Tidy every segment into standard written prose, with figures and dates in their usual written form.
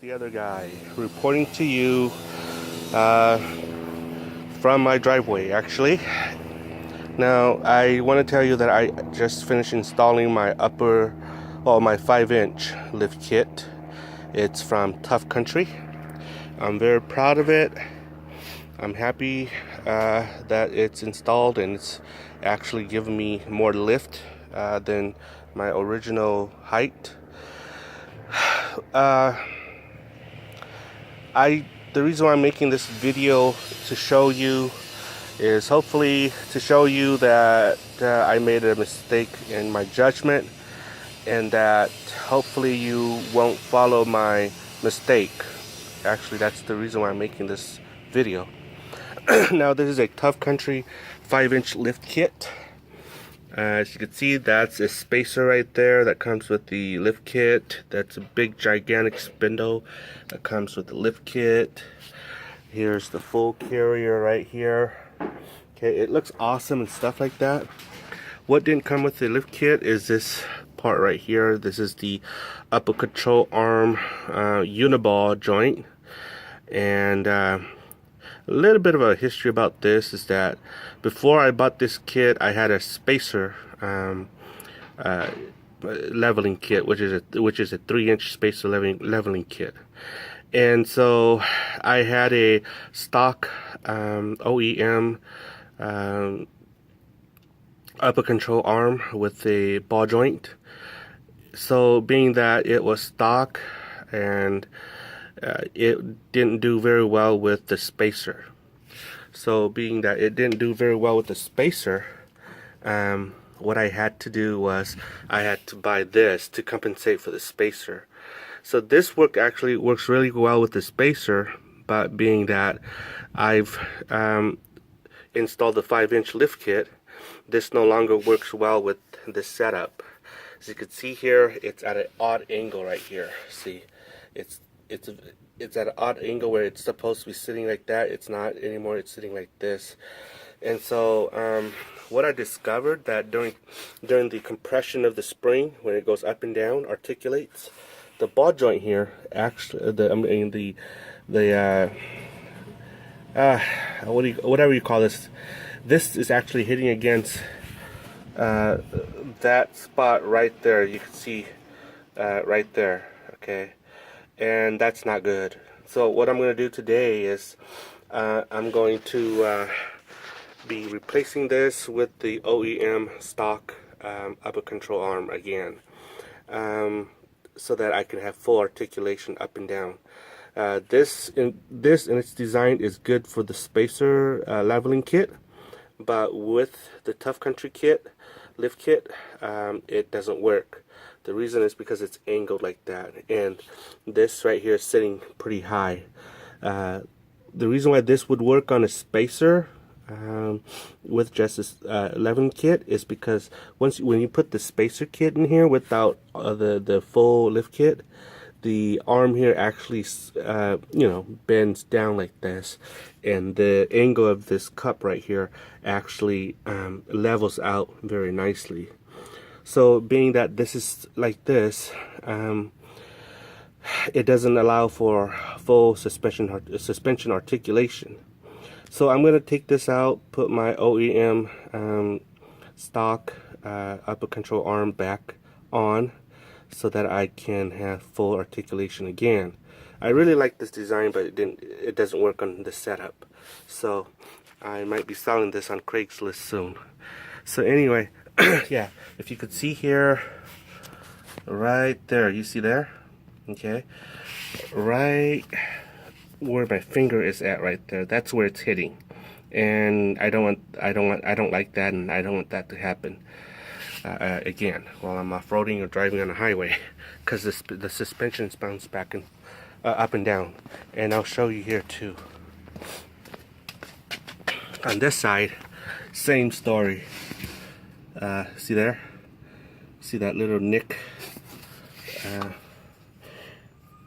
The other guy reporting to you uh, from my driveway, actually. Now, I want to tell you that I just finished installing my my 5-inch lift kit. It's from Tuff Country. I'm very proud of it. I'm happy that it's installed and it's actually giving me more lift than my original height. The reason why I'm making this video to show you is hopefully to show you that I made a mistake in my judgment, and that hopefully you won't follow my mistake. Actually, that's the reason why I'm making this video. Now, this is a Tuff Country 5-inch lift kit. As you can see, that's a spacer right there that comes with the lift kit. That's a big gigantic spindle that comes with the lift kit. Here's the full carrier right here. Okay, it looks awesome and stuff like that. What didn't come with the lift kit is this part right here. This is the upper control arm uniball joint. And a little bit of a history about this is that before I bought this kit, I had a spacer leveling kit, which is a 3-inch spacer leveling kit. And so I had a stock OEM upper control arm with a ball joint. So being that it was stock and it didn't do very well with the spacer. So being that it didn't do very well with the spacer, what I had to do was I had to buy this to compensate for the spacer. So this actually works really well with the spacer, but being that I've installed the 5-inch lift kit, this no longer works well with this setup. As you can see here, it's at an odd angle right here. See, it's at an odd angle where it's supposed to be sitting like that. It's not anymore. It's sitting like this. And so what I discovered that during the compression of the spring, when it goes up and down, articulates, the ball joint here actually whatever you call this, this is actually hitting against that spot right there. You can see right there. Okay. And that's not good. So what I'm going to do today is I'm going to be replacing this with the OEM stock upper control arm again, so that I can have full articulation up and down. This in its design is good for the spacer leveling kit, but with the Tuff Country kit, lift kit, it doesn't work. The reason is because it's angled like that, and this right here is sitting pretty high. The reason why this would work on a spacer with just this leveling kit is because when you put the spacer kit in here without the full lift kit, the arm here actually bends down like this, and the angle of this cup right here actually levels out very nicely. So being that this is like this, it doesn't allow for full suspension articulation. So I'm going to take this out, put my OEM stock upper control arm back on, so that I can have full articulation again. I really like this design, but it doesn't work on this setup. So I might be selling this on Craigslist soon. So anyway, yeah, if you could see here, right there, you see there? Okay, right where my finger is at right there, that's where it's hitting. And I don't like that, and I don't want that to happen again while I'm off-roading or driving on a highway, because the suspension bounces back and up and down. And I'll show you here too. On this side, same story. See there? See that little nick?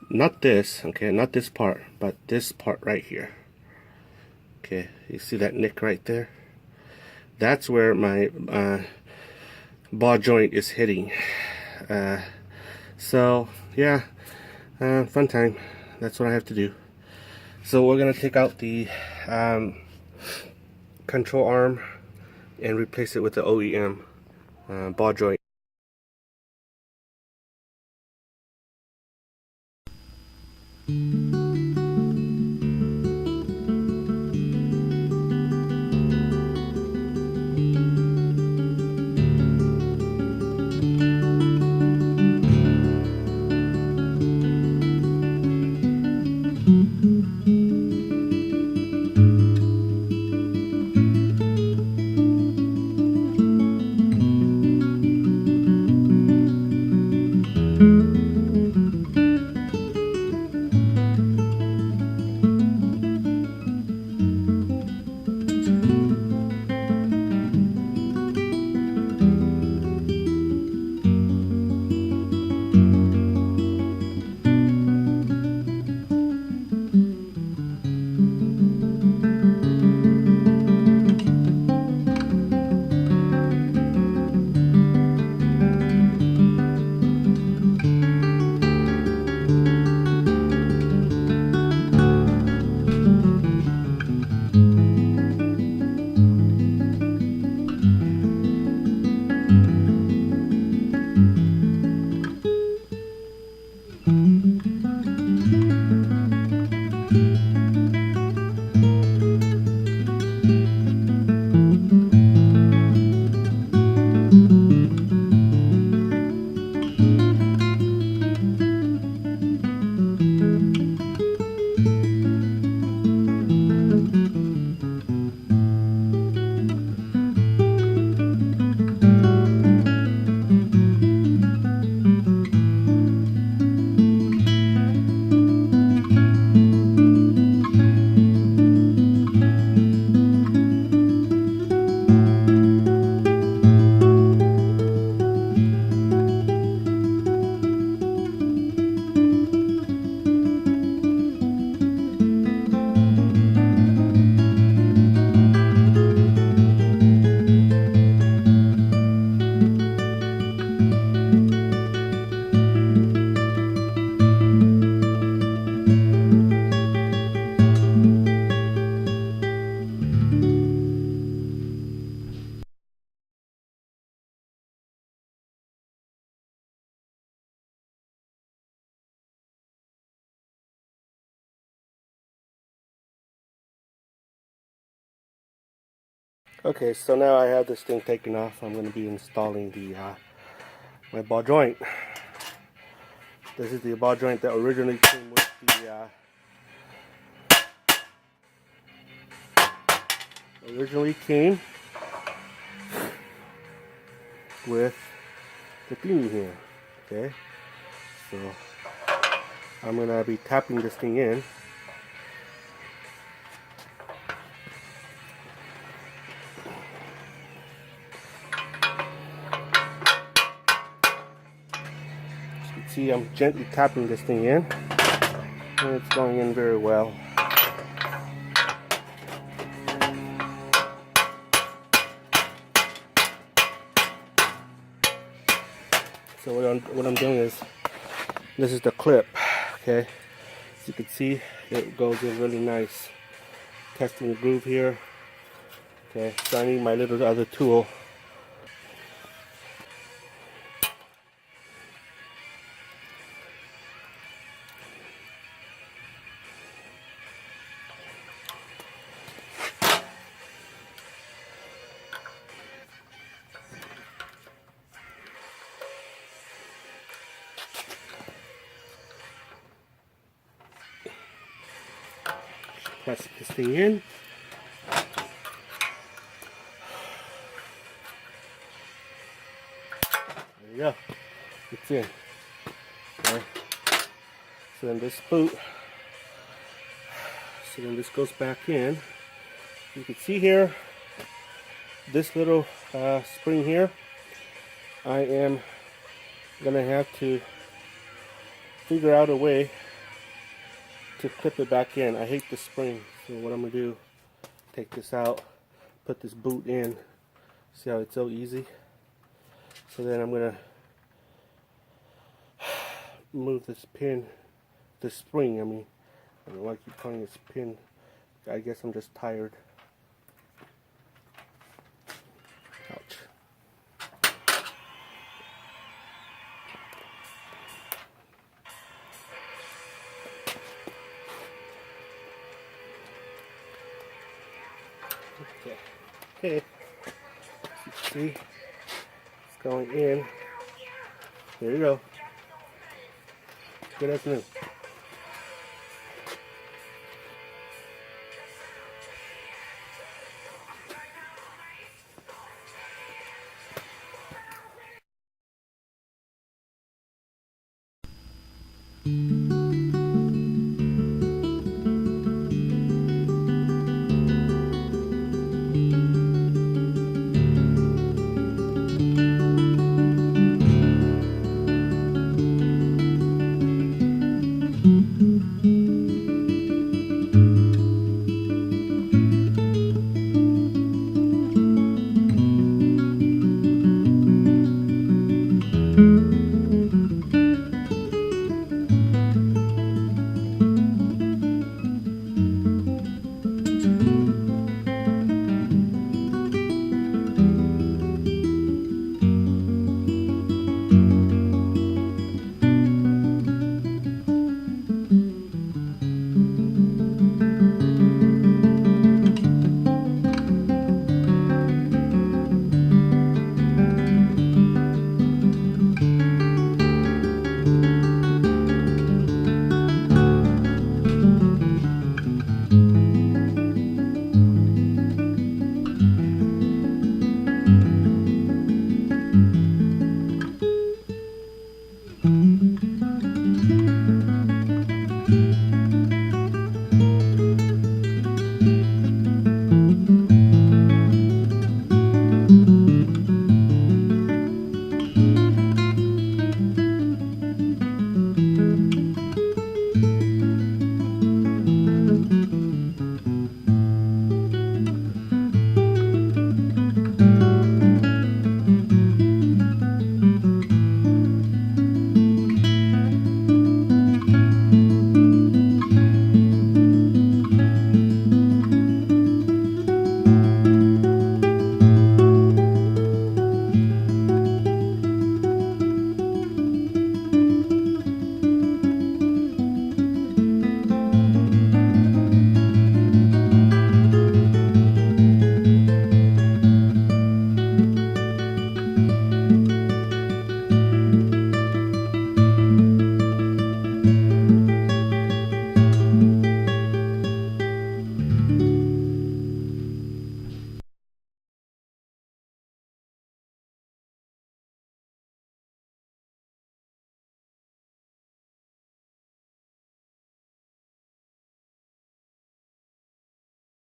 Not this, okay, not this part, but this part right here. Okay, you see that nick right there? That's where my ball joint is hitting. So yeah, Fun time. That's what I have to do. So we're gonna take out the control arm and replace it with the OEM ball joint. Okay, so now I have this thing taken off. I'm going to be installing the my ball joint. This is the ball joint that originally came with the thingy here. Okay, so I'm going to be tapping this thing in. See, I'm gently tapping this thing in, and it's going in very well. So what I'm doing is, this is the clip, okay? As you can see, it goes in really nice. Testing the groove here. Okay, so I need my little other tool. Press this thing in. There you go. It's in. Okay. So then this boot. So then this goes back in. You can see here, this little spring here, I am gonna have to figure out a way to clip it back in. I hate the spring, so what I'm gonna do, take this out, put this boot in. See how it's so easy? So then I'm gonna move this pin the spring. I mean, I don't know why I keep calling this pin. I guess I'm just tired. Ouch. Okay. Okay. See, it's going in. There you go. Good as new.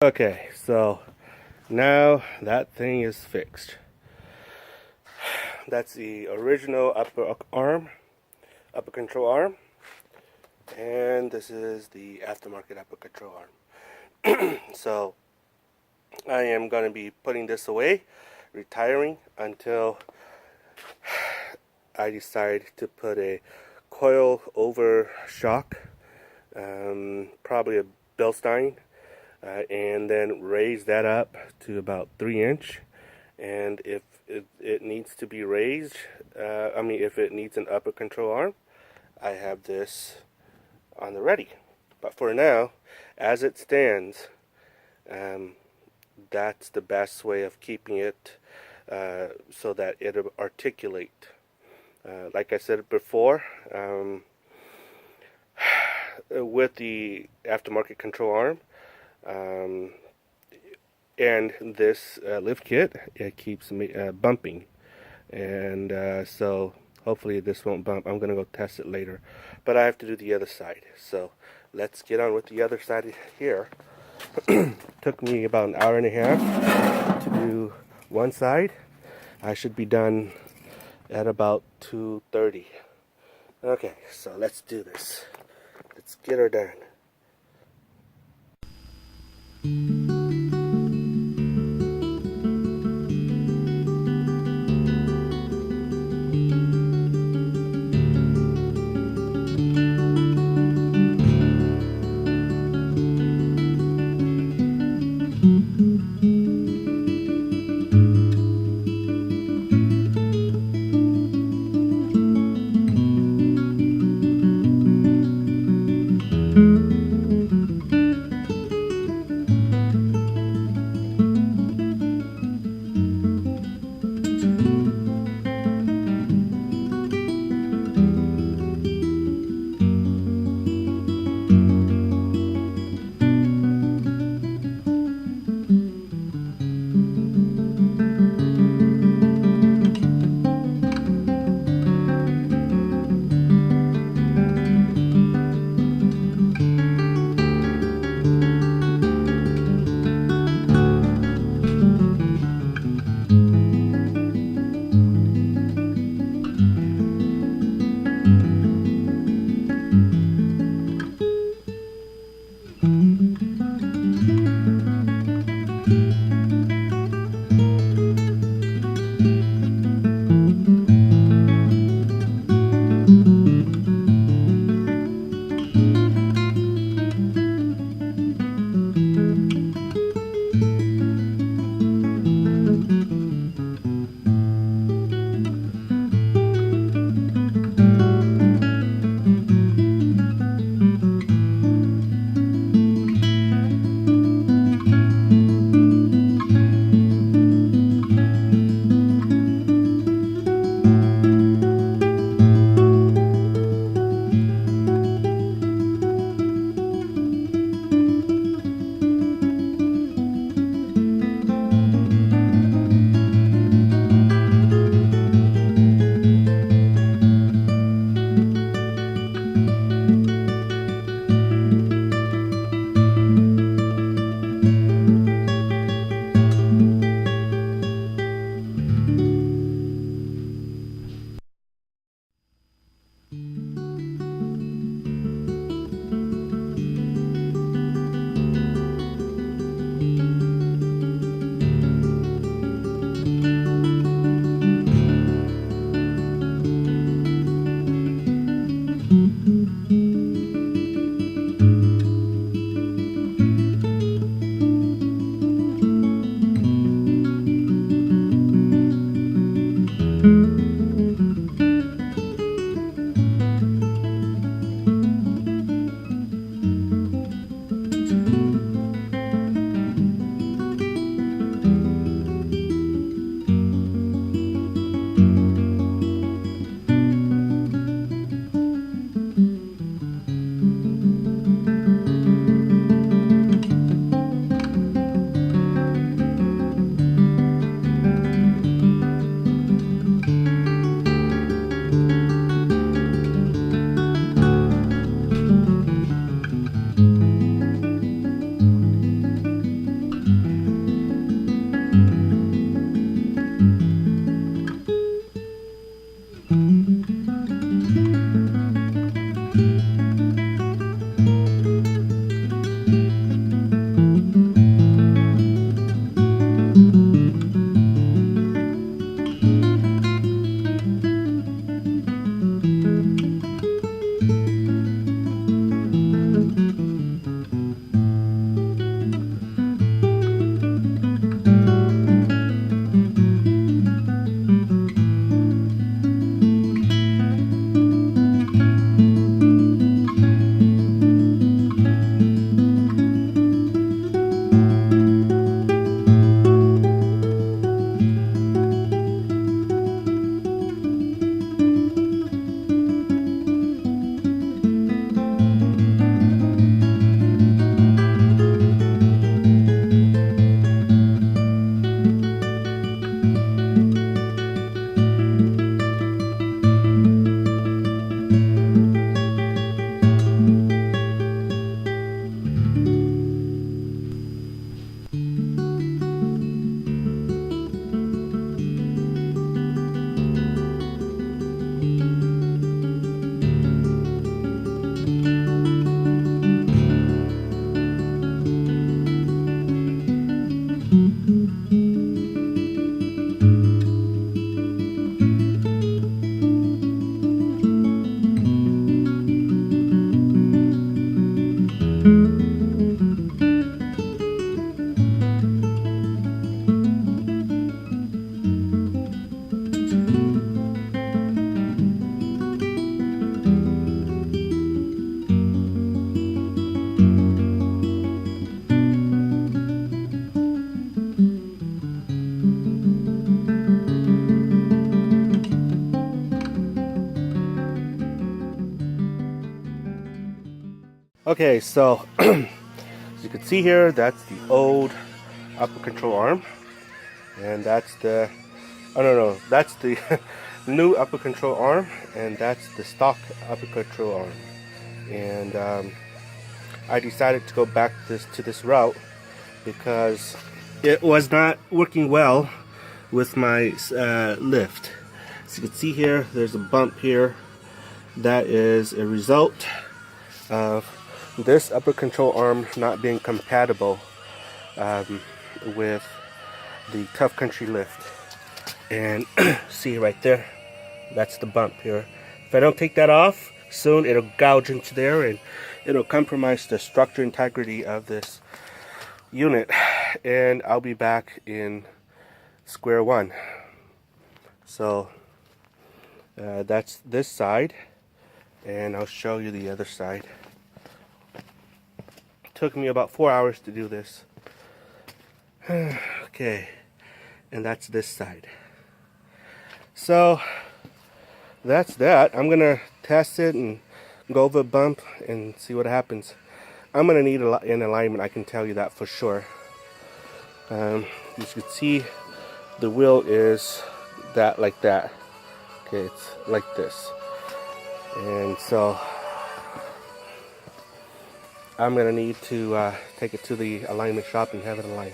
Okay, so now that thing is fixed. That's the original upper arm, upper control arm, and this is the aftermarket upper control arm. So I am going to be putting this away, retiring until I decide to put a coil over shock, probably a Bilstein, and then raise that up to about 3-inch. And if it needs to be raised, if it needs an upper control arm, I have this on the ready. But for now, as it stands, that's the best way of keeping it so that it'll articulate. Like I said before, with the aftermarket control arm and this lift kit, it keeps me bumping, and so hopefully this won't bump. I'm gonna go test it later, but I have to do the other side, so let's get on with the other side here. Took me about an hour and a half to do one side. I should be done at about 2:30. Okay, so let's do this. Let's get her done. Okay, so as you can see here, that's the old upper control arm, and that's the, oh no, that's the new upper control arm, and that's the stock upper control arm. And I decided to go back to this route because it was not working well with my lift. As you can see here, there's a bump here. That is a result of this upper control arm not being compatible with the Tuff Country lift. And see right there, that's the bump here. If I don't take that off, soon it'll gouge into there and it'll compromise the structure integrity of this unit, and I'll be back in square one. So that's this side, and I'll show you the other side. It took me about 4 hours to do this. Okay, and that's this side. So that's that. I'm gonna test it and go over a bump and see what happens. I'm gonna need an alignment, I can tell you that for sure. As you can see, the wheel is like that. Okay, it's like this. And so I'm gonna need to take it to the alignment shop and have it aligned.